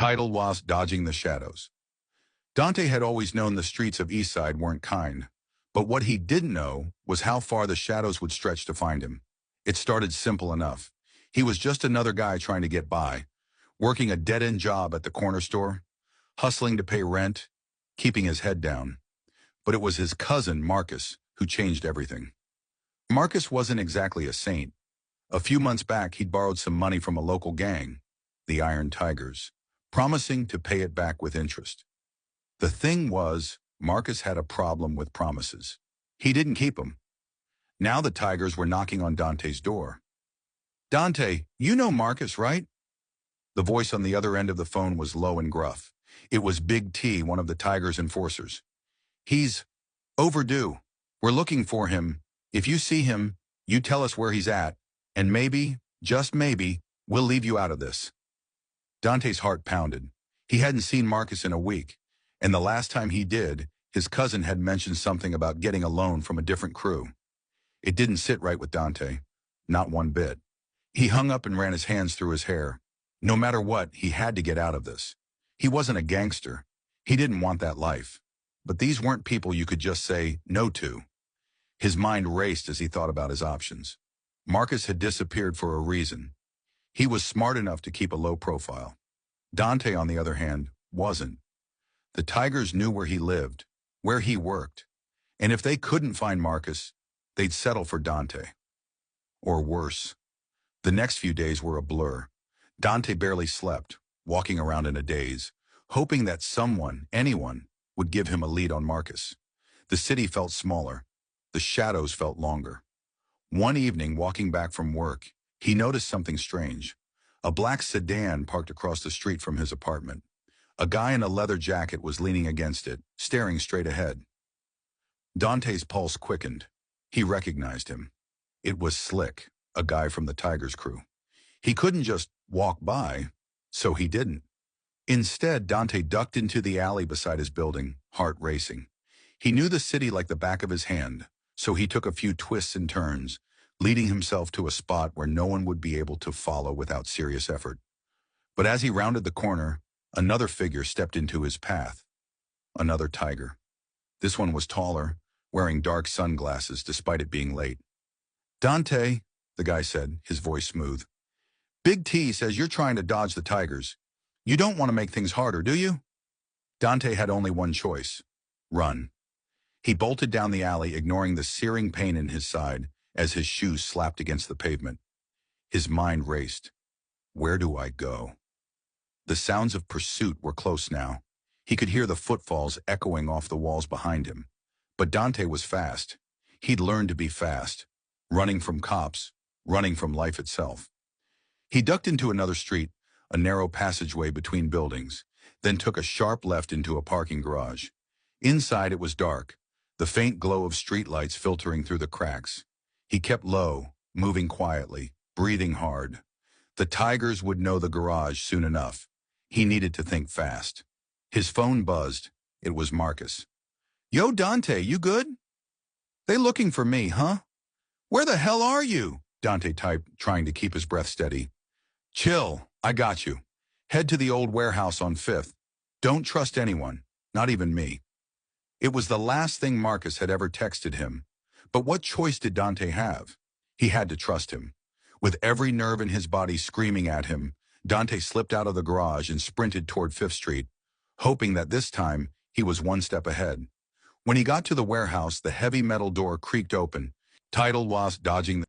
Title was Dodging the Shadows. Dante had always known the streets of Eastside weren't kind, but what he didn't know was how far the shadows would stretch to find him. It started simple enough. He was just another guy trying to get by, working a dead-end job at the corner store, hustling to pay rent, keeping his head down. But it was his cousin, Marcus, who changed everything. Marcus wasn't exactly a saint. A few months back, he'd borrowed some money from a local gang, the Iron Tigers, promising to pay it back with interest. The thing was, Marcus had a problem with promises. He didn't keep them. Now the Tigers were knocking on Dante's door. "Dante, you know Marcus, right?" The voice on the other end of the phone was low and gruff. It was Big T, one of the Tigers' enforcers. "He's overdue. We're looking for him. If you see him, you tell us where he's at, and maybe, just maybe, we'll leave you out of this." Dante's heart pounded. He hadn't seen Marcus in a week, and the last time he did, his cousin had mentioned something about getting a loan from a different crew. It didn't sit right with Dante, not one bit. He hung up and ran his hands through his hair. No matter what, he had to get out of this. He wasn't a gangster. He didn't want that life. But these weren't people you could just say no to. His mind raced as he thought about his options. Marcus had disappeared for a reason. He was smart enough to keep a low profile. Dante, on the other hand, wasn't. The Tigers knew where he lived, where he worked, and if they couldn't find Marcus, they'd settle for Dante. Or worse. The next few days were a blur. Dante barely slept, walking around in a daze, hoping that someone, anyone, would give him a lead on Marcus. The city felt smaller. The shadows felt longer. One evening, walking back from work, he noticed something strange. A black sedan parked across the street from his apartment. A guy in a leather jacket was leaning against it, staring straight ahead. Dante's pulse quickened. He recognized him. It was Slick, a guy from the Tigers crew. He couldn't just walk by, so he didn't. Instead, Dante ducked into the alley beside his building, heart racing. He knew the city like the back of his hand, so he took a few twists and turns, leading himself to a spot where no one would be able to follow without serious effort. But as he rounded the corner, another figure stepped into his path. Another tiger. This one was taller, wearing dark sunglasses despite it being late. "Dante," the guy said, his voice smooth. "Big T says you're trying to dodge the Tigers. You don't want to make things harder, do you?" Dante had only one choice: run. He bolted down the alley, ignoring the searing pain in his side as his shoes slapped against the pavement. His mind raced. Where do I go? The sounds of pursuit were close now. He could hear the footfalls echoing off the walls behind him. But Dante was fast. He'd learned to be fast, running from cops, running from life itself. He ducked into another street, a narrow passageway between buildings, then took a sharp left into a parking garage. Inside it was dark, the faint glow of streetlights filtering through the cracks. He kept low, moving quietly, breathing hard. The Tigers would know the garage soon enough. He needed to think fast. His phone buzzed. It was Marcus. "Yo, Dante, you good?" "They looking for me, huh?" "Where the hell are you?" Dante typed, trying to keep his breath steady. "Chill, I got you. Head to the old warehouse on 5th. Don't trust anyone, not even me." It was the last thing Marcus had ever texted him. But what choice did Dante have? He had to trust him. With every nerve in his body screaming at him, Dante slipped out of the garage and sprinted toward 5th Street, hoping that this time he was one step ahead. When he got to the warehouse, the heavy metal door creaked open. Title was Dodging the